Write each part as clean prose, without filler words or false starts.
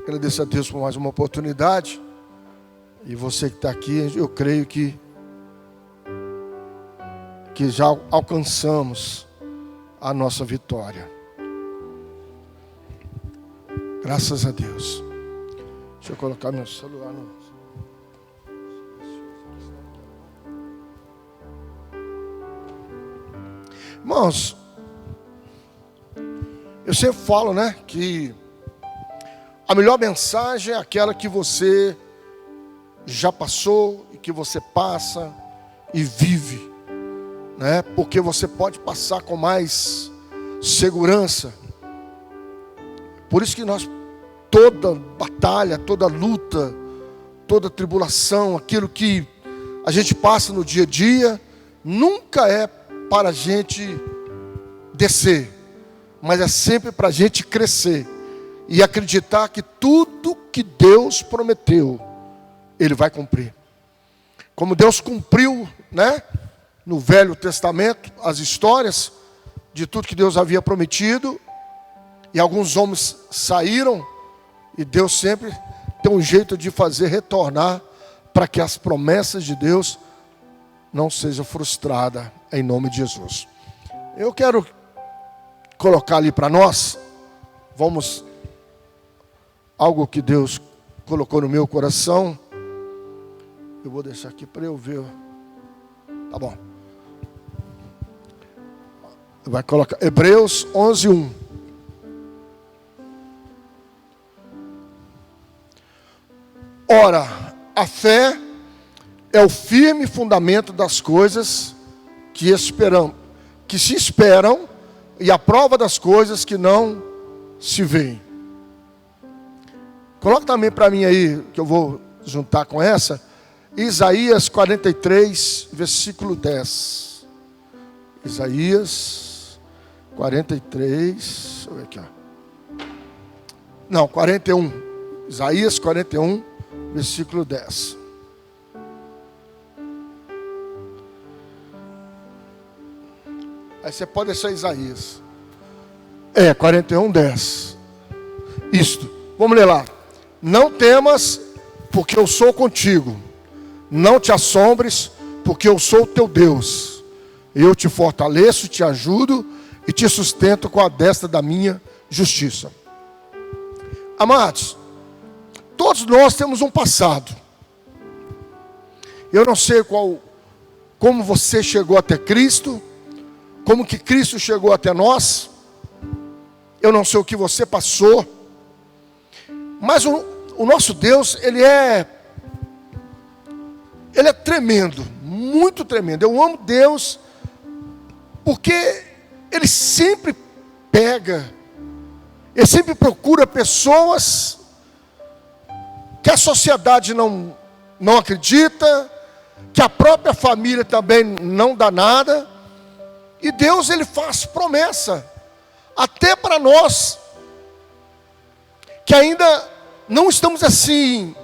Agradeço a Deus por mais uma oportunidade. E você que está aqui, eu creio que já alcançamos a nossa vitória. Graças a Deus. Deixa eu colocar meu celular no... Irmãos, eu sempre falo, né, que a melhor mensagem é aquela que você já passou e que você passa e vive, né? Porque você pode passar com mais segurança. Por isso que toda batalha, toda luta, toda tribulação, aquilo que a gente passa no dia a dia, nunca é para a gente descer, mas é sempre para a gente crescer e acreditar que tudo que Deus prometeu, Ele vai cumprir. Como Deus cumpriu, né, no Velho Testamento, as histórias de tudo que Deus havia prometido, e alguns homens saíram, e Deus sempre tem um jeito de fazer retornar, para que as promessas de Deus não sejam frustradas, em nome de Jesus. Eu quero colocar ali para nós, algo que Deus colocou no meu coração. Eu vou deixar aqui para eu ver. Tá bom. Vai colocar Hebreus 11:1. Ora, a fé é o firme fundamento das coisas que se esperam, e a prova das coisas que não se veem. Coloca também para mim aí, que eu vou juntar com essa, Isaías 43, versículo 10. Isaías 43, deixa eu ver aqui, ó. Não, 41. Isaías 41, versículo 10. Aí você pode deixar Isaías. 41, 10. Isto. Vamos ler lá. Não temas, porque eu sou contigo. Não te assombres, porque eu sou o teu Deus. Eu te fortaleço, te ajudo e te sustento com a destra da minha justiça. Amados, todos nós temos um passado. Eu não sei como você chegou até Cristo, como que Cristo chegou até nós. Eu não sei o que você passou, mas o nosso Deus, Ele é tremendo, muito tremendo. Eu amo Deus, porque Ele sempre Ele sempre procura pessoas que a sociedade não acredita, que a própria família também não dá nada. E Deus, Ele faz promessa, até para nós, que ainda não estamos assim,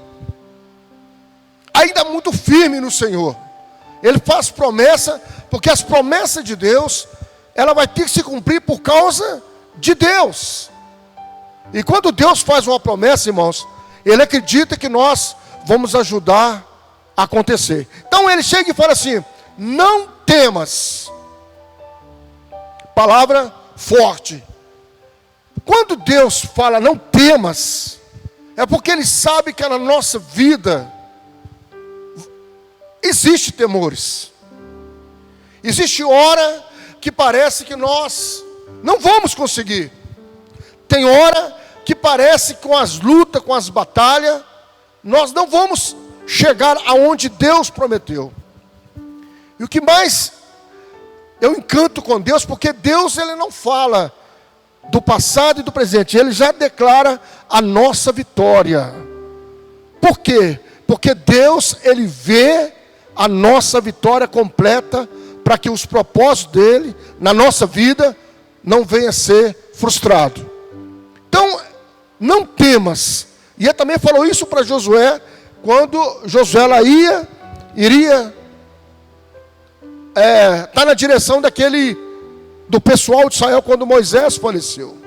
ainda muito firme no Senhor. Ele faz promessa, porque as promessas de Deus, ela vai ter que se cumprir por causa de Deus. E quando Deus faz uma promessa, irmãos, Ele acredita que nós vamos ajudar a acontecer. Então Ele chega e fala assim: não temas. Palavra forte. Quando Deus fala não temas, é porque Ele sabe que na nossa vida existe temores. Existe hora que parece que nós não vamos conseguir. Tem hora que parece que com as lutas, com as batalhas, nós não vamos chegar aonde Deus prometeu. E o que mais eu encanto com Deus, porque Deus, Ele não fala do passado e do presente, Ele já declara a nossa vitória. Por quê? Porque Deus, Ele vê a nossa vitória completa, para que os propósitos dEle na nossa vida não venham a ser frustrados. Então, não temas. E Ele também falou isso para Josué, quando Josué iria está na direção do pessoal de Israel quando Moisés faleceu.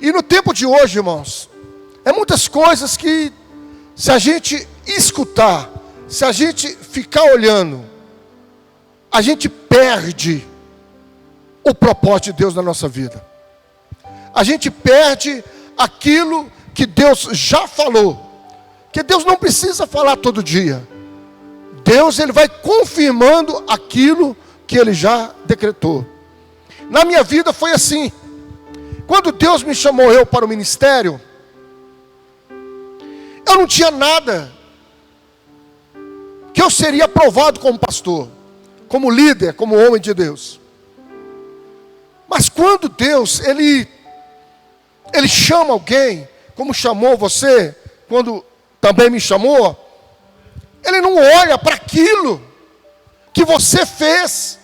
E no tempo de hoje, irmãos, é muitas coisas que, se a gente escutar, se a gente ficar olhando, a gente perde o propósito de Deus na nossa vida. A gente perde aquilo que Deus já falou. Que Deus não precisa falar todo dia. Deus, Ele vai confirmando aquilo que Ele já decretou. Na minha vida foi assim. Quando Deus me chamou eu para o ministério, eu não tinha nada que eu seria aprovado como pastor, como líder, como homem de Deus. Mas quando Deus, Ele chama alguém, como chamou você, quando também me chamou, Ele não olha para aquilo que você fez,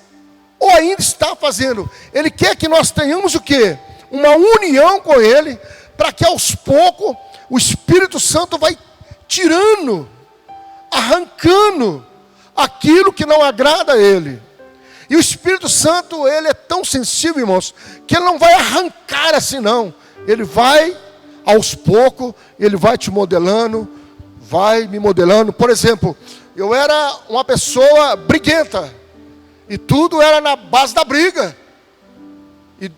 ou ainda está fazendo. Ele quer que nós tenhamos o quê? Uma união com Ele, para que aos poucos, o Espírito Santo vai tirando, arrancando, aquilo que não agrada a Ele. E o Espírito Santo, Ele é tão sensível, irmãos, que Ele não vai arrancar assim não. Ele vai, aos poucos, Ele vai te modelando, vai me modelando. Por exemplo, eu era uma pessoa briguenta, e tudo era na base da briga. E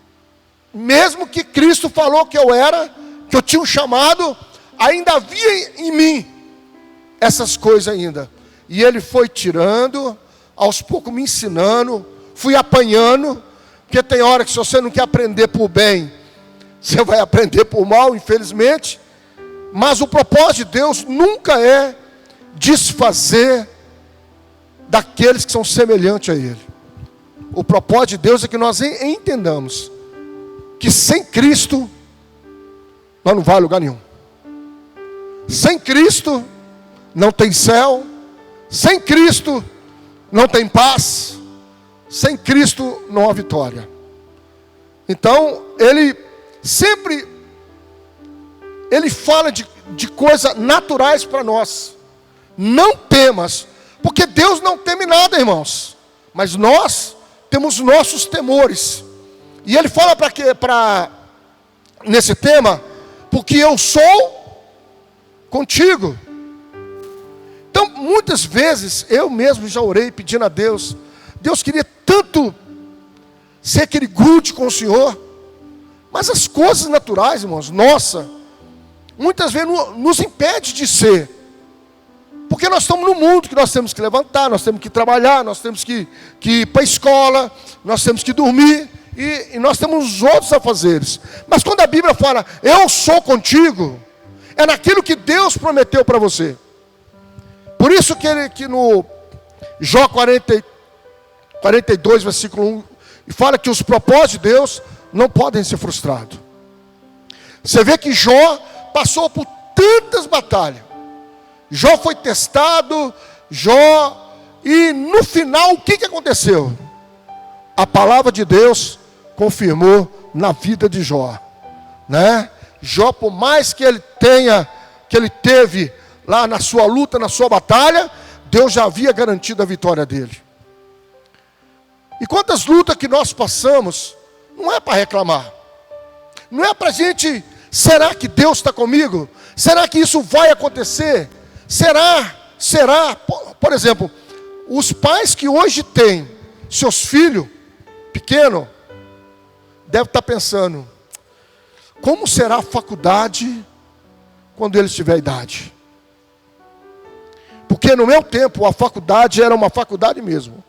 mesmo que Cristo falou que eu era, que eu tinha um chamado, ainda havia em mim essas coisas ainda. E Ele foi tirando, aos poucos me ensinando, fui apanhando, porque tem hora que se você não quer aprender por bem, você vai aprender por mal, infelizmente. Mas o propósito de Deus nunca é desfazer daqueles que são semelhantes a Ele. O propósito de Deus é que nós entendamos que sem Cristo nós não vamos a lugar nenhum. Sem Cristo não tem céu. Sem Cristo não tem paz. Sem Cristo não há vitória. Então, Ele sempre fala de coisas naturais para nós. Não temas, porque Deus não teme nada, irmãos. Mas nós temos nossos temores. E Ele fala para quê? Nesse tema, porque eu sou contigo. Então, muitas vezes, eu mesmo já orei pedindo a Deus. Deus queria tanto ser aquele grude com o Senhor. Mas as coisas naturais, irmãos, nossa, muitas vezes nos impede de ser. Porque nós estamos no mundo que nós temos que levantar, nós temos que trabalhar, nós temos que ir para a escola, nós temos que dormir, e nós temos os outros afazeres. Mas quando a Bíblia fala, eu sou contigo, é naquilo que Deus prometeu para você. Por isso que no Jó 42, versículo 1, fala que os propósitos de Deus não podem ser frustrados. Você vê que Jó passou por tantas batalhas. Jó foi testado, e no final o que aconteceu? A palavra de Deus confirmou na vida de Jó, né? Jó, por mais que ele teve lá na sua luta, na sua batalha, Deus já havia garantido a vitória dele. E quantas lutas que nós passamos, não é para reclamar, não é para a gente, será que Deus está comigo? Será que isso vai acontecer? Será? Por exemplo, os pais que hoje têm seus filhos pequenos, devem estar pensando, como será a faculdade quando eles tiverem idade? Porque no meu tempo a faculdade era uma faculdade mesmo,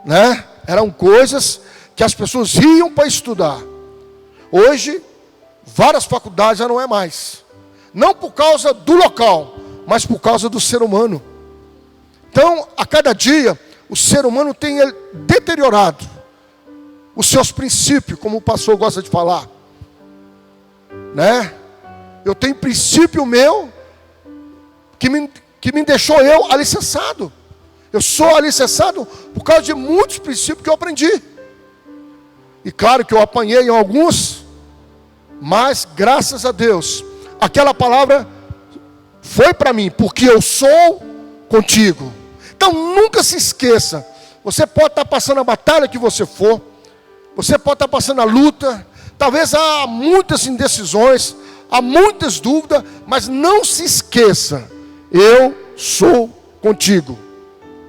né? Eram coisas que as pessoas iam para estudar. Hoje, várias faculdades já não é mais. Não por causa do local, mas por causa do ser humano. Então, a cada dia, o ser humano tem deteriorado os seus princípios, como o pastor gosta de falar, né? Eu tenho princípio meu que me deixou eu alicerçado. Eu sou alicerçado por causa de muitos princípios que eu aprendi. E claro que eu apanhei em alguns, mas graças a Deus, aquela palavra foi para mim, porque eu sou contigo. Então nunca se esqueça, você pode estar passando a batalha que você for, você pode estar passando a luta, Talvez há muitas indecisões, há muitas dúvidas, mas não se esqueça, eu sou contigo.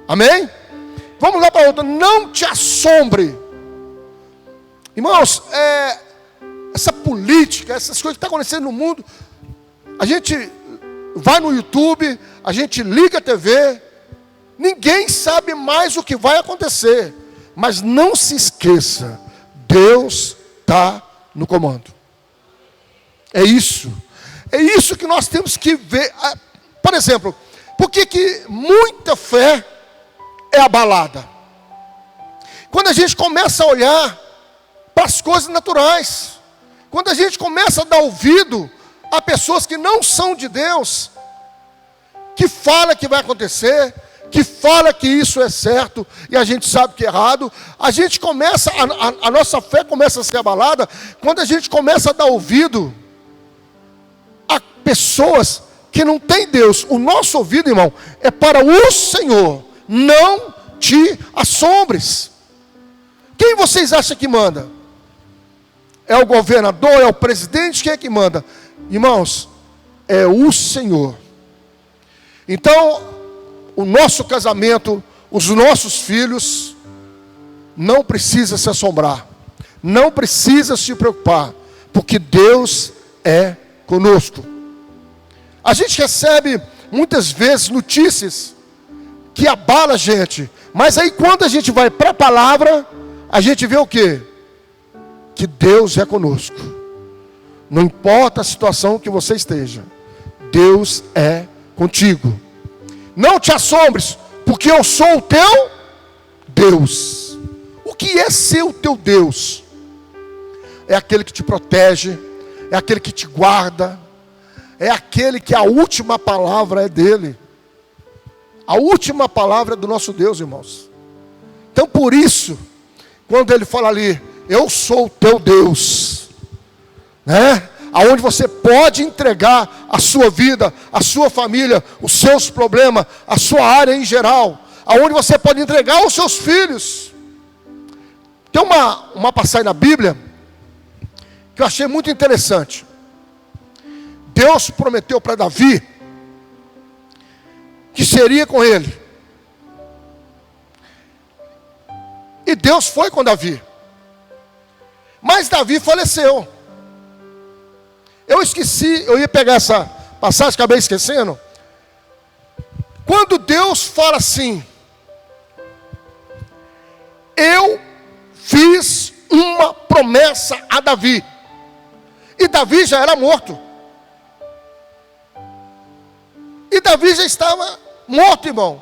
Amém? Vamos lá para outra. Não te assombre. Irmãos, essa política, essas coisas que estão acontecendo no mundo, a gente vai no YouTube, a gente liga a TV, ninguém sabe mais o que vai acontecer. Mas não se esqueça, Deus está no comando. É isso que nós temos que ver. Por exemplo, por que muita fé é abalada? Quando a gente começa a olhar para as coisas naturais, quando a gente começa a dar ouvido a pessoas que não são de Deus, que fala que vai acontecer, que fala que isso é certo e a gente sabe que é errado, a gente começa, a nossa fé começa a ser abalada quando a gente começa a dar ouvido a pessoas que não têm Deus. O nosso ouvido, irmão, é para o Senhor. Não te assombres. Quem vocês acham que manda? É o governador, é o presidente? Quem é que manda? Irmãos, é o Senhor. Então, o nosso casamento, os nossos filhos, não precisa se assombrar, não precisa se preocupar, porque Deus é conosco. A gente recebe muitas vezes notícias que abalam a gente, mas aí quando a gente vai para a palavra, a gente vê o quê? Que Deus é conosco. Não importa a situação que você esteja, Deus é contigo. Não te assombres, porque eu sou o teu Deus. O que é ser o teu Deus? É aquele que te protege, é aquele que te guarda, é aquele que a última palavra é dele. A última palavra é do nosso Deus, irmãos. Então por isso, quando ele fala ali, eu sou o teu Deus, né? Aonde você pode entregar a sua vida, a sua família, os seus problemas, a sua área em geral, aonde você pode entregar os seus filhos. Tem uma passagem na Bíblia que eu achei muito interessante. Deus prometeu para Davi que seria com ele. E Deus foi com Davi. Mas Davi faleceu. Eu esqueci, eu ia pegar essa passagem, acabei esquecendo. Quando Deus fala assim, eu fiz uma promessa a Davi. E Davi já era morto. E Davi já estava morto, irmão.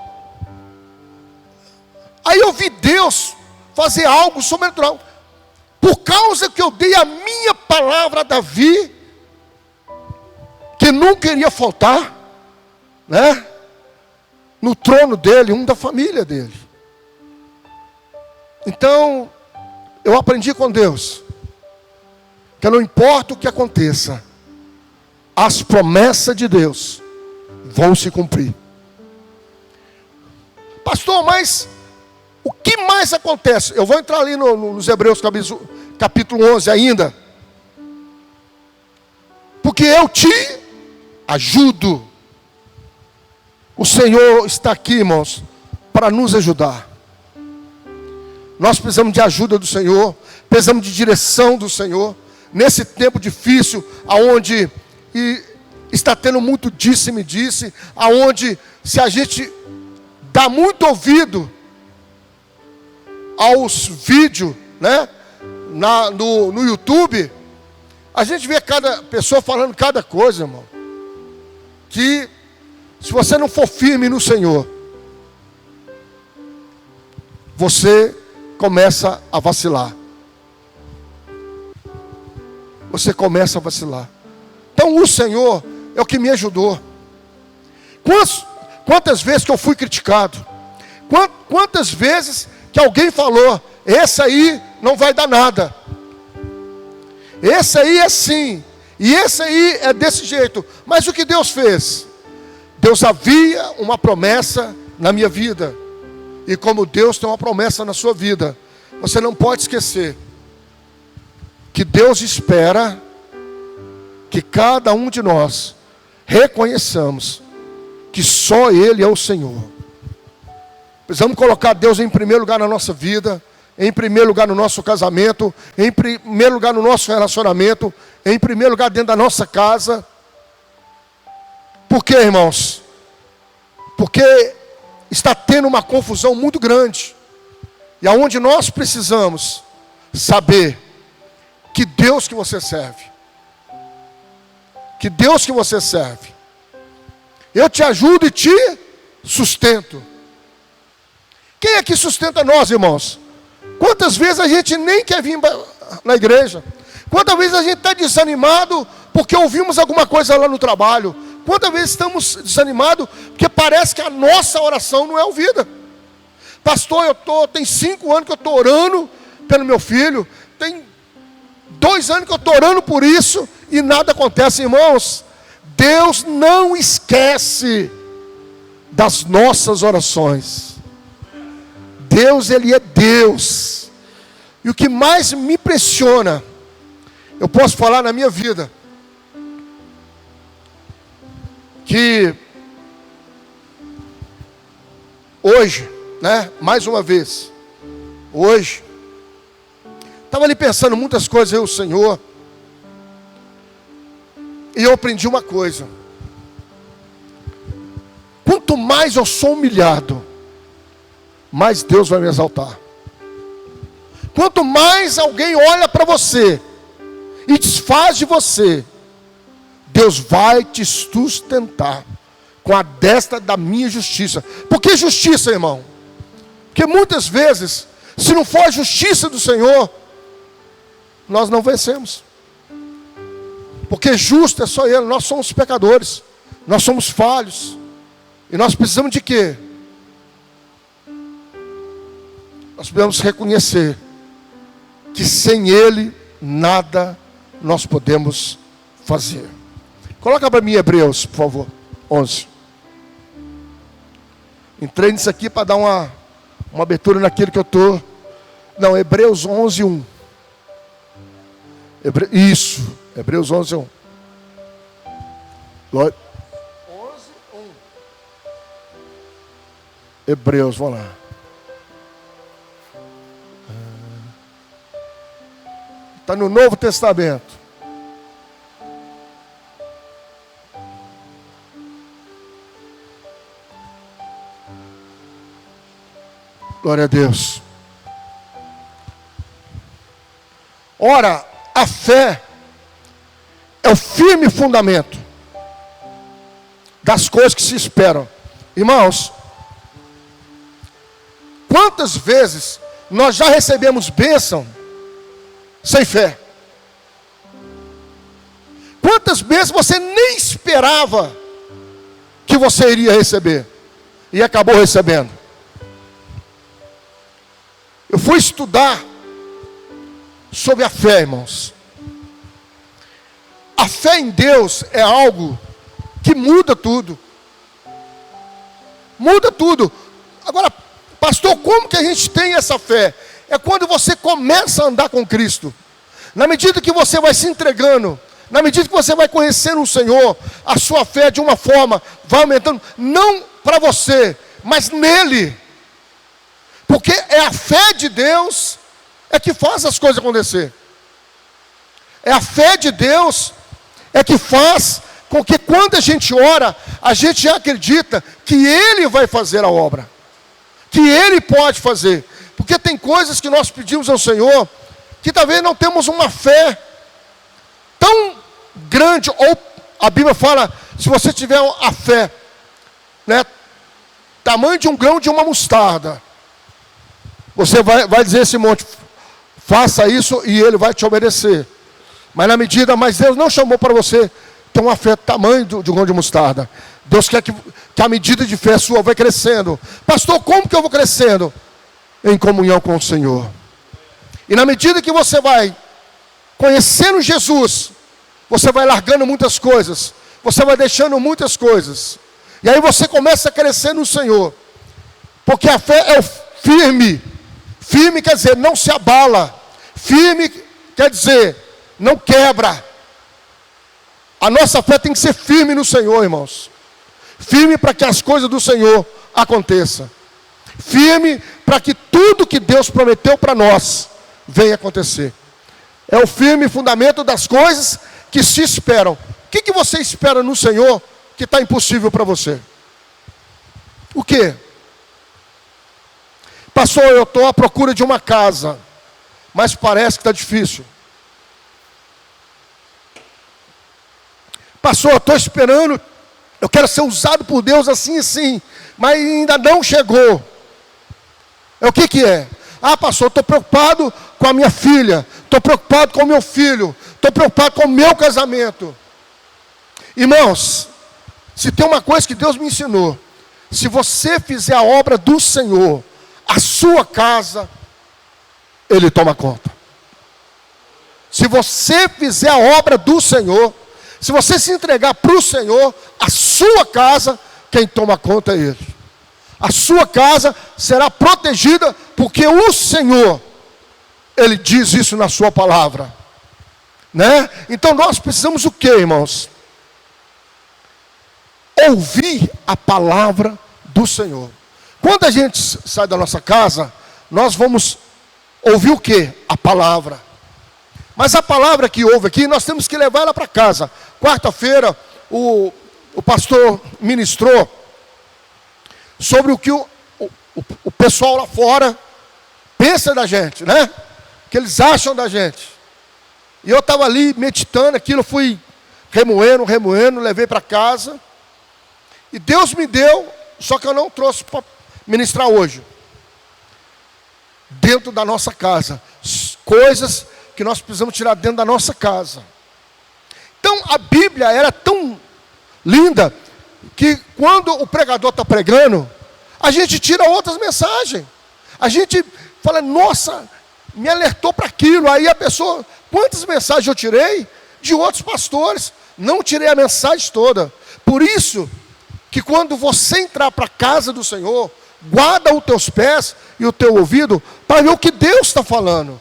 Aí eu vi Deus fazer algo sobrenatural. Por causa que eu dei a minha palavra a Davi, que nunca iria faltar, né? No trono dele, um da família dele. Então, eu aprendi com Deus, que não importa o que aconteça, as promessas de Deus vão se cumprir. Pastor, mas o que mais acontece? Eu vou entrar ali nos Hebreus capítulo 11 ainda. Porque eu te ajudo. O Senhor está aqui, irmãos, para nos ajudar. Nós precisamos de ajuda do Senhor, precisamos de direção do Senhor. Nesse tempo difícil, aonde está tendo muito disse-me-disse, aonde se a gente dá muito ouvido aos vídeos, né, no YouTube, a gente vê cada pessoa falando cada coisa, irmão, que se você não for firme no Senhor, você começa a vacilar. Você começa a vacilar. Então o Senhor é o que me ajudou. Quantas vezes que eu fui criticado? Quantas vezes que alguém falou, esse aí não vai dar nada. Esse aí é assim. E esse aí é desse jeito. Mas o que Deus fez? Deus havia uma promessa na minha vida. E como Deus tem uma promessa na sua vida, você não pode esquecer que Deus espera que cada um de nós reconheçamos que só Ele é o Senhor. Precisamos colocar Deus em primeiro lugar na nossa vida, em primeiro lugar no nosso casamento, em primeiro lugar no nosso relacionamento, em primeiro lugar dentro da nossa casa. Por quê, irmãos? Porque está tendo uma confusão muito grande. E aonde nós precisamos saber que Deus que você serve, que Deus que você serve, eu te ajudo e te sustento. Quem é que sustenta nós, irmãos? Quantas vezes a gente nem quer vir na igreja? Quantas vezes a gente está desanimado porque ouvimos alguma coisa lá no trabalho? Quantas vezes estamos desanimados porque parece que a nossa oração não é ouvida? Pastor, tem 5 anos que eu estou orando pelo meu filho, tem 2 anos que eu estou orando por isso e nada acontece. Irmãos, Deus não esquece das nossas orações. Deus, Ele é Deus. E o que mais me impressiona, eu posso falar na minha vida, que hoje, mais uma vez, hoje, estava ali pensando muitas coisas, o Senhor, e eu aprendi uma coisa: quanto mais eu sou humilhado, mais Deus vai me exaltar. Quanto mais alguém olha para você e desfaz de você, Deus vai te sustentar com a destra da minha justiça. Por que justiça, irmão? Porque muitas vezes, se não for a justiça do Senhor, nós não vencemos. Porque justo é só Ele, nós somos pecadores, nós somos falhos. E nós precisamos de quê? Nós precisamos reconhecer que sem Ele, nada nós podemos fazer. Coloca para mim Hebreus, por favor, 11. Entrei nisso aqui para dar uma abertura naquilo que eu estou. Não, Hebreus 11, 1. Isso, Hebreus 11, 1. Glória. 11, 1. Hebreus, vamos lá. Está no Novo Testamento. Glória a Deus. Ora, a fé é o firme fundamento das coisas que se esperam. Irmãos, quantas vezes nós já recebemos bênção sem fé? Quantas vezes você nem esperava que você iria receber e acabou recebendo? Eu fui estudar sobre a fé, irmãos. A fé em Deus é algo que muda tudo. Muda tudo. Agora, pastor, como que a gente tem essa fé? É quando você começa a andar com Cristo. Na medida que você vai se entregando, na medida que você vai conhecendo o Senhor, a sua fé de uma forma vai aumentando, não para você, mas nele. Porque é a fé de Deus é que faz as coisas acontecer. É a fé de Deus é que faz com que quando a gente ora, a gente já acredita que Ele vai fazer a obra, que Ele pode fazer. Porque tem coisas que nós pedimos ao Senhor que talvez não temos uma fé tão grande, ou a Bíblia fala, se você tiver a fé, tamanho de um grão de uma mostarda, você vai dizer a esse monte, faça isso e ele vai te obedecer. Mas Deus não chamou para você ter uma fé tamanho de um grão de mostarda. Deus quer que a medida de fé sua vai crescendo. Pastor, como que eu vou crescendo? Em comunhão com o Senhor. E na medida que você vai conhecendo Jesus, você vai largando muitas coisas, você vai deixando muitas coisas, e aí você começa a crescer no Senhor. Porque a fé é firme. Firme quer dizer não se abala. Firme quer dizer não quebra. A nossa fé tem que ser firme no Senhor, irmãos. Firme para que as coisas do Senhor aconteçam. Firme para que tudo que Deus prometeu para nós venha acontecer. É o firme fundamento das coisas que se esperam. O que você espera no Senhor que está impossível para você? O quê? Pastor, eu estou à procura de uma casa, mas parece que está difícil. Pastor, eu estou esperando, eu quero ser usado por Deus assim e sim, mas ainda não chegou. É o que é? Ah, pastor, estou preocupado com a minha filha, estou preocupado com o meu filho, estou preocupado com o meu casamento. Irmãos, se tem uma coisa que Deus me ensinou, se você fizer a obra do Senhor, a sua casa, Ele toma conta. Se você fizer a obra do Senhor, se você se entregar para o Senhor, a sua casa, quem toma conta é Ele. A sua casa será protegida, porque o Senhor, Ele diz isso na sua palavra, né? Então nós precisamos o que, irmãos? Ouvir a palavra do Senhor. Quando a gente sai da nossa casa, nós vamos ouvir o que? A palavra. Mas a palavra que ouve aqui, nós temos que levar ela para casa. Quarta-feira, o pastor ministrou sobre o que o pessoal lá fora pensa da gente, né? O que eles acham da gente. E eu estava ali meditando aquilo, fui remoendo, levei para casa. E Deus me deu, só que eu não trouxe para ministrar hoje. Dentro da nossa casa. Coisas que nós precisamos tirar dentro da nossa casa. Então a Bíblia era tão linda que quando o pregador está pregando, a gente tira outras mensagens. A gente fala, nossa, me alertou para aquilo. Aí a pessoa, quantas mensagens eu tirei de outros pastores? Não tirei a mensagem toda. Por isso que quando você entrar para a casa do Senhor, guarda os teus pés e o teu ouvido para ver o que Deus está falando.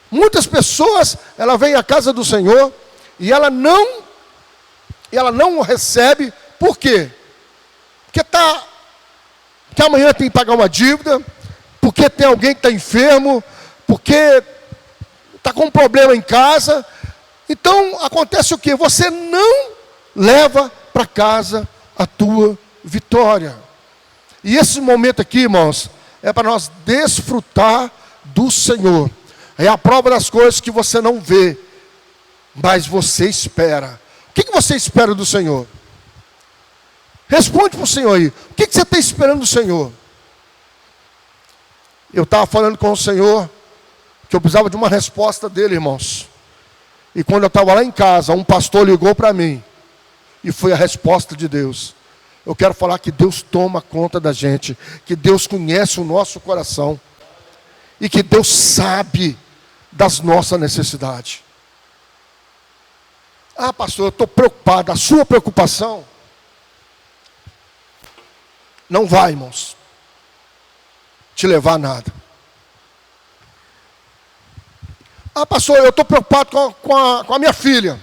Muitas pessoas, ela vem à casa do Senhor e ela não o recebe. Por quê? Porque amanhã tem que pagar uma dívida, porque tem alguém que está enfermo, porque está com um problema em casa. Então acontece o quê? Você não leva para casa a tua vitória. E esse momento aqui, irmãos, é para nós desfrutar do Senhor. É a prova das coisas que você não vê, mas você espera. O que você espera do Senhor? Responde para o Senhor aí. O que você está esperando do Senhor? Eu estava falando com o Senhor que eu precisava de uma resposta dele, irmãos. E quando eu estava lá em casa, um pastor ligou para mim. E foi a resposta de Deus. Eu quero falar que Deus toma conta da gente. Que Deus conhece o nosso coração. E que Deus sabe das nossas necessidades. Ah, pastor, eu estou preocupado. A sua preocupação não vai, irmãos, te levar a nada. Ah, pastor, eu estou preocupado com a minha filha.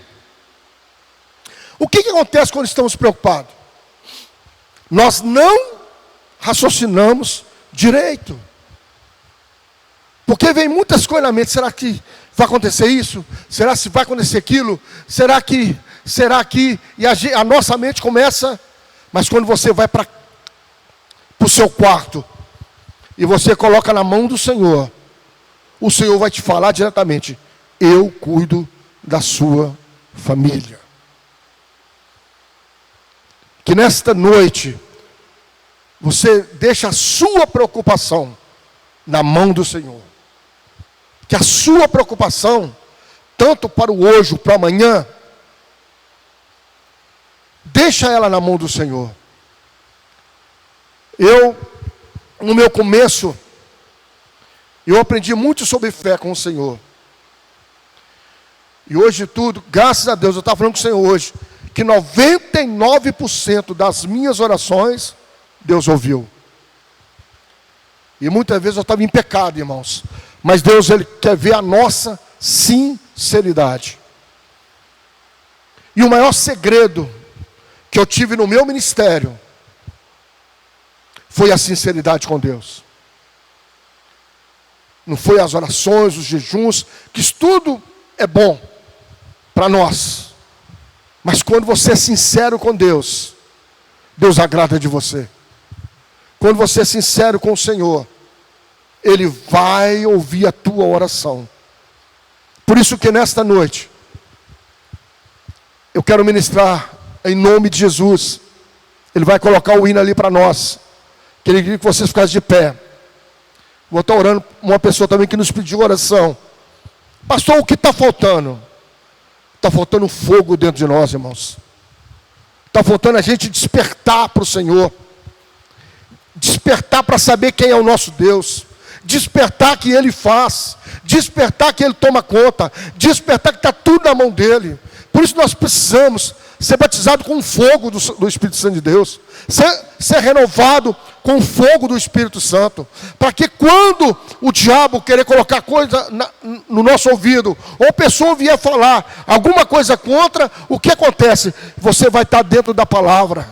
O que acontece quando estamos preocupados? Nós não raciocinamos direito. Porque vem muitas coisas na mente. Será que vai acontecer isso? Será que vai acontecer aquilo? Será que? E a nossa mente começa. Mas quando você vai para o seu quarto e você coloca na mão do Senhor, o Senhor vai te falar diretamente: eu cuido da sua família. Que nesta noite você deixa a sua preocupação na mão do Senhor. Que a sua preocupação, tanto para o hoje, para o amanhã, deixa ela na mão do Senhor. No meu começo, eu aprendi muito sobre fé com o Senhor. E hoje tudo, graças a Deus, eu estava falando com o Senhor hoje, que 99% das minhas orações, Deus ouviu. E muitas vezes eu estava em pecado, irmãos. Mas Deus, Ele quer ver a nossa sinceridade. E o maior segredo que eu tive no meu ministério foi a sinceridade com Deus. Não foi as orações, os jejuns, que isso tudo é bom para nós. Mas quando você é sincero com Deus, Deus agrada de você. Quando você é sincero com o Senhor, Ele vai ouvir a tua oração. Por isso que nesta noite, eu quero ministrar em nome de Jesus. Ele vai colocar o hino ali para nós. Queria que vocês ficassem de pé. Vou estar orando uma pessoa também que nos pediu oração. Pastor, o que está faltando? Está faltando fogo dentro de nós, irmãos. Está faltando a gente despertar para o Senhor. Despertar para saber quem é o nosso Deus. Despertar que Ele faz. Despertar que Ele toma conta. Despertar que está tudo na mão dEle. Por isso nós precisamos ser batizados com o fogo do Espírito Santo de Deus. Ser renovado com o fogo do Espírito Santo. Para que quando o diabo querer colocar coisa no nosso ouvido, ou a pessoa vier falar alguma coisa contra, o que acontece? Você vai estar dentro da palavra.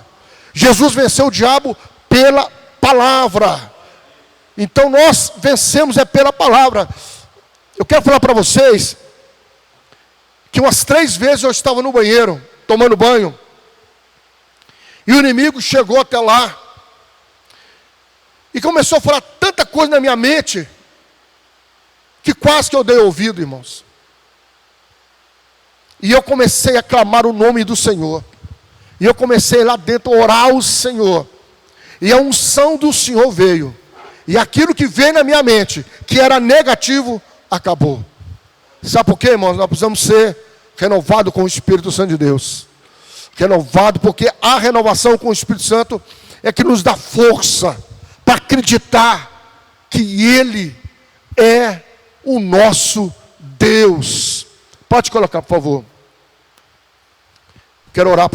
Jesus venceu o diabo pela palavra. Então nós vencemos pela palavra. Eu quero falar para vocês que umas 3 vezes eu estava no banheiro, tomando banho, e o inimigo chegou até lá, e começou a falar tanta coisa na minha mente, que quase que eu dei ouvido, irmãos. E eu comecei a clamar o nome do Senhor, e eu comecei lá dentro a orar ao Senhor, e a unção do Senhor veio, e aquilo que veio na minha mente, que era negativo, acabou. Sabe por quê, irmãos? Nós precisamos ser renovados com o Espírito Santo de Deus. Renovado, porque a renovação com o Espírito Santo é que nos dá força para acreditar que Ele é o nosso Deus. Pode colocar, por favor. Quero orar por